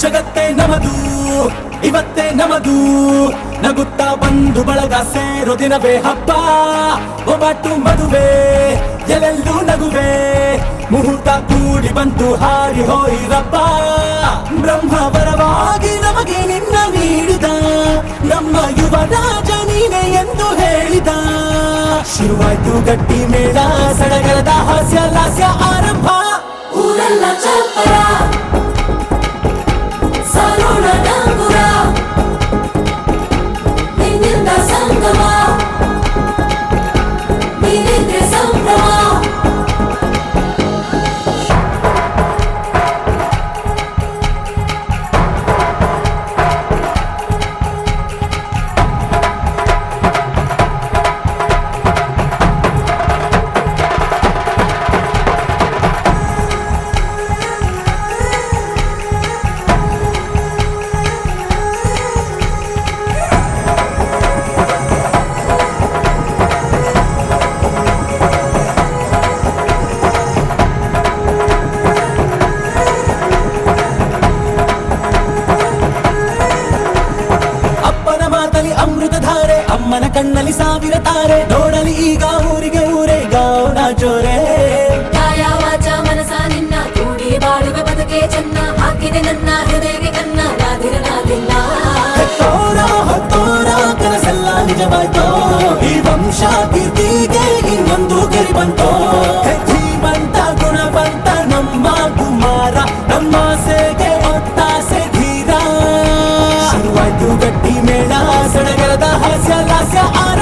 ಜಗತ್ತೇ ನಮದು ಇವತ್ತೇ ನಮದು ನಗುತ್ತಾ ಬಂದು ಬಳಗ ಸೇರೋ ದಿನವೇ ಹಬ್ಬ ಒಬ್ಬಟ್ಟು ಮದುವೆ ಎಲ್ಲೆಲ್ಲೂ ನಗುವೆ ಮುಹೂರ್ತ ಕೂಡಿ ಬಂತು ಹಾರಿ ಹೋಯಿರಪ್ಪ ಬ್ರಹ್ಮ ವರವಾಗಿ ನಮಗೆ ನಿನ್ನ ನೀಡಿದ ನಮ್ಮ ಯುವರಾಜ ನೀನೆ ಎಂದು ಹೇಳಿದ ಶುರುವಾಯ್ತು ಗಟ್ಟಿ ಮೇಳ ಸಡಗರದ ಹಾಸ್ಯ ಲಾಸ್ಯ ಆರಂಭ ಊರೆಲ್ಲ ಚಪ್ಪರ ಸಾರೋಣ ಡಂಗುರ ನಿನ್ನಿಂದ ಸಂಗಮ ನೀನಿದ್ರೆ ಸಂಭ್ರಮ ಅಮೃತಧಾರೆ ಅಮ್ಮನ ಕಣ್ಣಲ್ಲಿ ಸಾವಿರ ತಾರೆ ನೋಡಲಿ ಈಗ ಊರಿಗೆ ಊರೇ ಗೌಡ ಜೋರೆ ವಾಚ ಮನಸ ನಿನ್ನ ಕೂಡಿ ಬಾಳುವ ಬದುಕೆ ಚೆನ್ನ ಹಾಕಿದೆ ನನ್ನ ಹೃದಯಕ್ಕೆ ಕನ್ನ ನಾದಿರನಾದಿಲ್ಲ ಹೊತ್ತೋರ ಕನಸೆಲ್ಲ ನಿಜವಾಯ್ತೋ ಈ ವಂಶ ಕೀರ್ತಿಗೆ ಇನ್ನೊಂದು ಗರಿ ಬಂತೋ ಧೀಮಂತ ಗುಣವಂತ ನಮ್ಮ ಕುಮಾರ ನಮ್ಮ ಸೇಗೆ ಒತ್ತಾಸೆ ಧೀರ ಶುರುವಾಯ್ತು ಗಟ್ಟಿ ಮೇಳ ಸಡಗರದ ಹಾಸ್ಯ ಲಾಸ್ಯ ಆರ